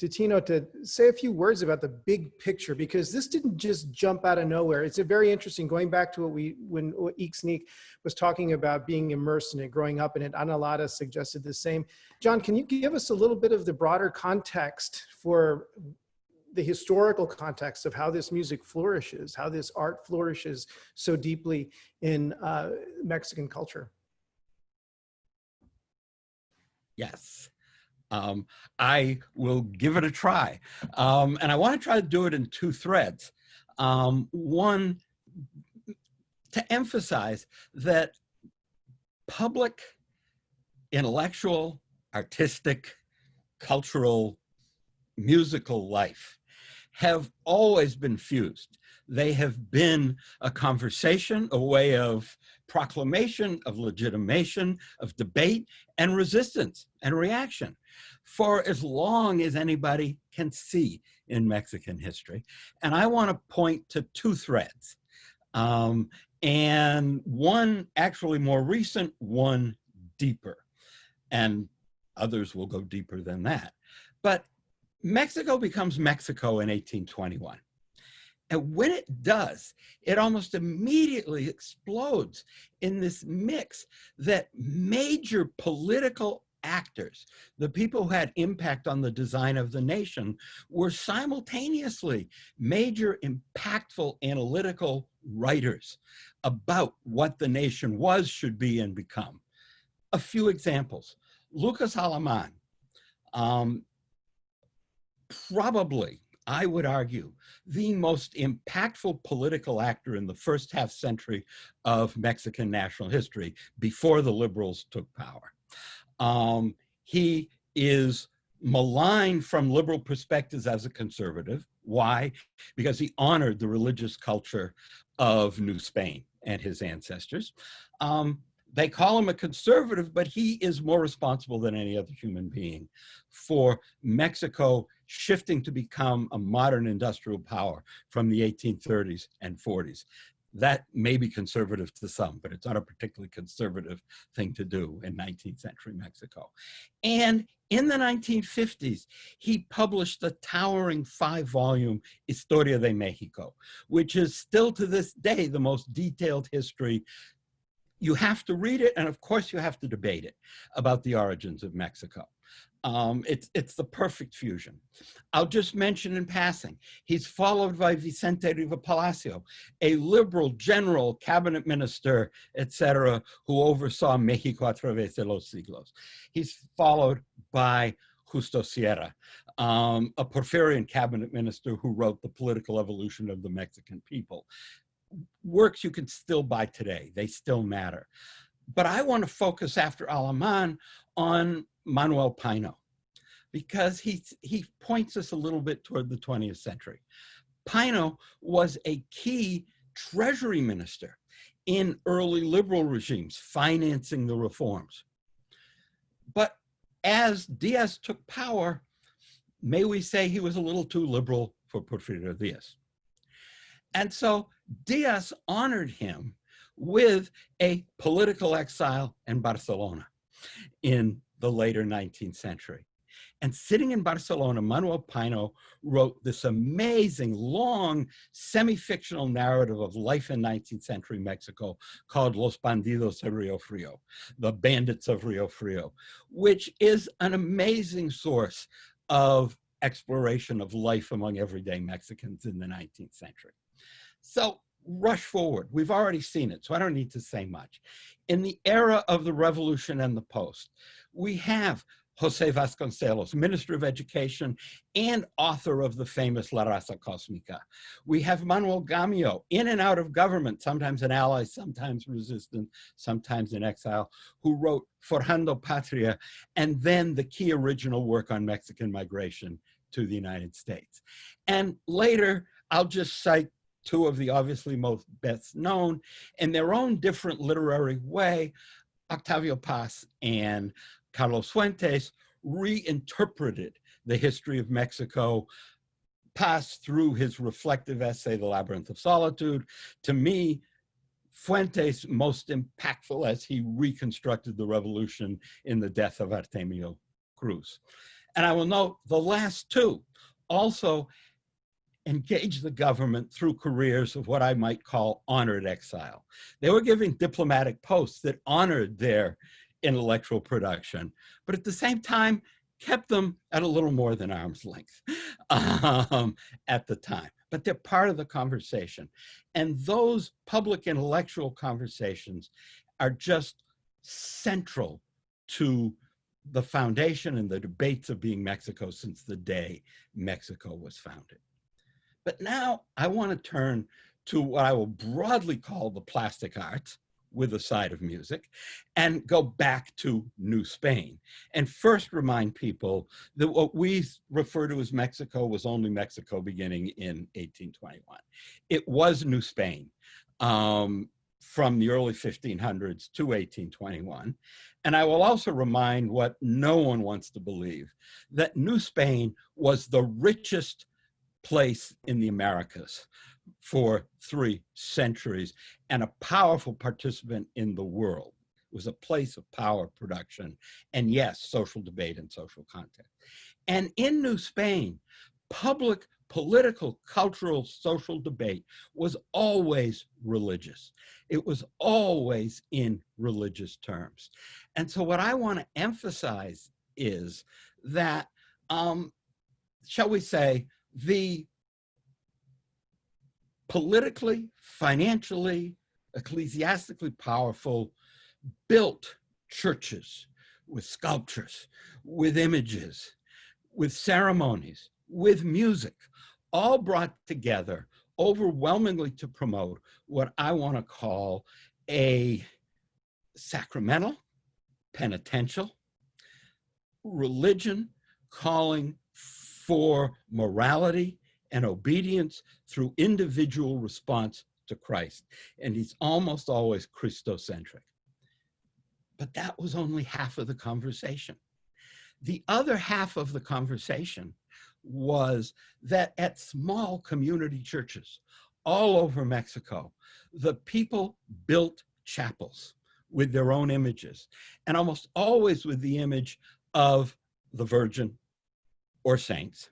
Tutino to say a few words about the big picture, because this didn't just jump out of nowhere. It's a very interesting, going back to when Ixnik was talking about being immersed in it, growing up in it. Analada suggested the same. John, can you give us a little bit of the broader context for the historical context of how this music flourishes, how this art flourishes so deeply in Mexican culture? Yes. I will give it a try. And I want to try to do it in two threads. One, to emphasize that public, intellectual, artistic, cultural, musical life have always been fused. They have been a conversation, a way of proclamation, of legitimation, of debate, and resistance and reaction for as long as anybody can see in Mexican history. And I want to point to two threads, and one actually more recent, one deeper, and others will go deeper than that. But Mexico becomes Mexico in 1821. And when it does, it almost immediately explodes in this mix that major political actors, the people who had impact on the design of the nation, were simultaneously major, impactful, analytical writers about what the nation was, should be, and become. A few examples. Lucas Alamán, probably, I would argue, the most impactful political actor in the first half century of Mexican national history before the liberals took power. He is maligned from liberal perspectives as a conservative. Why? Because he honored the religious culture of New Spain and his ancestors. They call him a conservative, but he is more responsible than any other human being for Mexico shifting to become a modern industrial power from the 1830s and 40s. That may be conservative to some, but it's not a particularly conservative thing to do in 19th century Mexico. And in the 1950s, he published the towering 5-volume Historia de Mexico, which is still to this day the most detailed history. You have to read it, and of course you have to debate it about the origins of Mexico. It's the perfect fusion. I'll just mention in passing, he's followed by Vicente Riva Palacio, a liberal general, cabinet minister, etc., who oversaw Mexico a través de los siglos. He's followed by Justo Sierra, a Porfirian cabinet minister who wrote The Political Evolution of the Mexican People. Works you can still buy today. They still matter. But I want to focus after Alamán on Manuel Pino, because he points us a little bit toward the 20th century. Pino was a key treasury minister in early liberal regimes, financing the reforms. But as Diaz took power, may we say he was a little too liberal for Porfirio Diaz. And so Diaz honored him with a political exile in Barcelona in the later 19th century. And sitting in Barcelona, Manuel Pino wrote this amazing, long, semi-fictional narrative of life in 19th century Mexico called Los Bandidos de Rio Frio, The Bandits of Rio Frio, which is an amazing source of exploration of life among everyday Mexicans in the 19th century. So rush forward. We've already seen it, so I don't need to say much. In the era of the Revolution and the Post, we have Jose Vasconcelos, Minister of Education and author of the famous La Raza Cósmica. We have Manuel Gamio, in and out of government, sometimes an ally, sometimes resistant, sometimes in exile, who wrote Forjando Patria, and then the key original work on Mexican migration to the United States. And later, I'll just cite two of the obviously most best known in their own different literary way. Octavio Paz and Carlos Fuentes reinterpreted the history of Mexico. Paz through his reflective essay, The Labyrinth of Solitude. To me, Fuentes most impactful as he reconstructed the revolution in the death of Artemio Cruz. And I will note the last two also engaged the government through careers of what I might call honored exile. They were giving diplomatic posts that honored their intellectual production, but at the same time kept them at a little more than arm's length at the time. But they're part of the conversation. And those public intellectual conversations are just central to the foundation and the debates of being Mexico since the day Mexico was founded. But now I want to turn to what I will broadly call the plastic arts, with a side of music, and go back to New Spain. And first remind people that what we refer to as Mexico was only Mexico beginning in 1821. It was New Spain from the early 1500s to 1821. And I will also remind what no one wants to believe, that New Spain was the richest place in the Americas for 3 centuries and a powerful participant in the world. It was a place of power production and, yes, social debate and social contact. And in New Spain, public political, cultural, social debate was always religious. It was always in religious terms. And so what I want to emphasize is that, shall we say, the politically, financially, ecclesiastically powerful built churches with sculptures, with images, with ceremonies, with music, all brought together overwhelmingly to promote what I want to call a sacramental, penitential religion calling for morality and obedience through individual response to Christ. And he's almost always Christocentric. But that was only half of the conversation. The other half of the conversation was that at small community churches all over Mexico, the people built chapels with their own images, and almost always with the image of the Virgin or saints,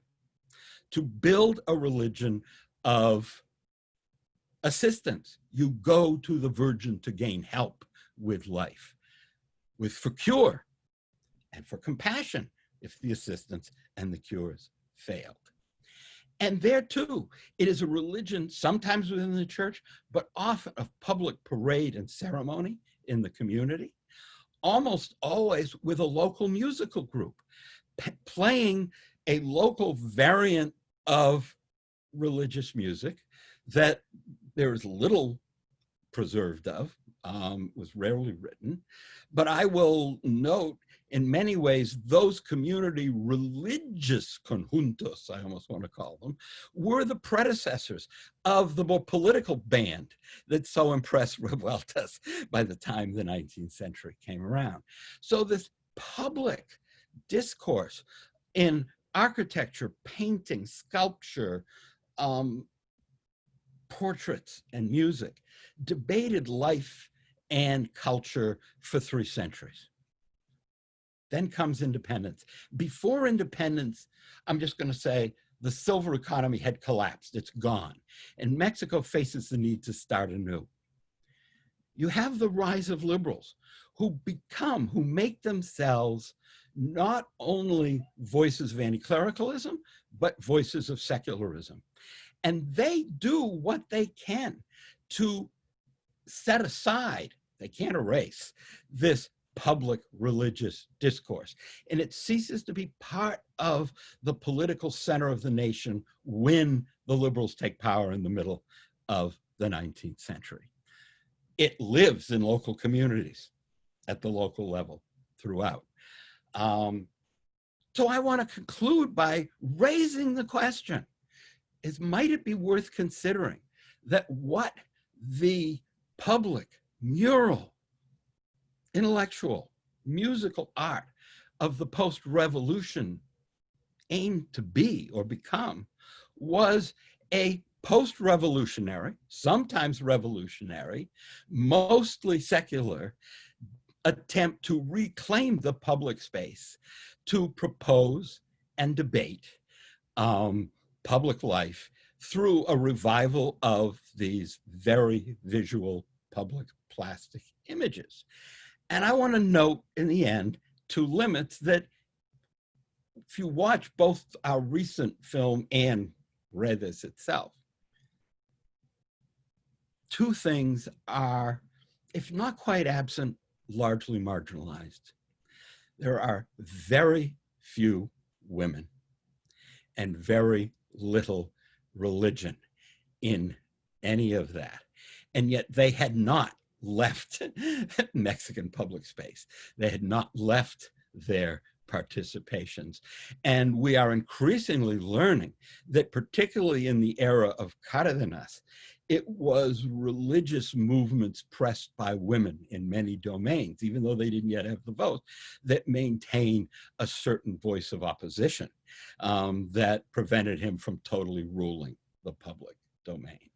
to build a religion of assistance. You go to the Virgin to gain help with life, for cure and for compassion if the assistance and the cures failed. And there too, it is a religion sometimes within the church, but often of public parade and ceremony in the community, almost always with a local musical group playing a local variant of religious music that there is little preserved of, was rarely written. But I will note, in many ways, those community religious conjuntos, I almost want to call them, were the predecessors of the more political band that so impressed Revueltas by the time the 19th century came around. So this public discourse in architecture, painting, sculpture, portraits, and music debated life and culture for 3 centuries. Then comes independence. Before independence, I'm just going to say the silver economy had collapsed. It's gone. And Mexico faces the need to start anew. You have the rise of liberals who make themselves not only voices of anti-clericalism, but voices of secularism. And they do what they can to set aside, they can't erase, this public religious discourse. And it ceases to be part of the political center of the nation when the liberals take power in the middle of the 19th century. It lives in local communities at the local level throughout. So I want to conclude by raising the question, might it be worth considering that what the public, mural, intellectual, musical art of the post-revolution aimed to be or become was a post-revolutionary, sometimes revolutionary, mostly secular attempt to reclaim the public space, to propose and debate, public life, through a revival of these very visual public plastic images. And I want to note in the end two limits that if you watch both our recent film and read this itself, two things are, if not quite absent, largely marginalized. There are very few women and very little religion in any of that. And yet they had not left Mexican public space. They had not left their participations. And we are increasingly learning that, particularly in the era of Cárdenas, it was religious movements pressed by women in many domains, even though they didn't yet have the vote, that maintained a certain voice of opposition that prevented him from totally ruling the public domain.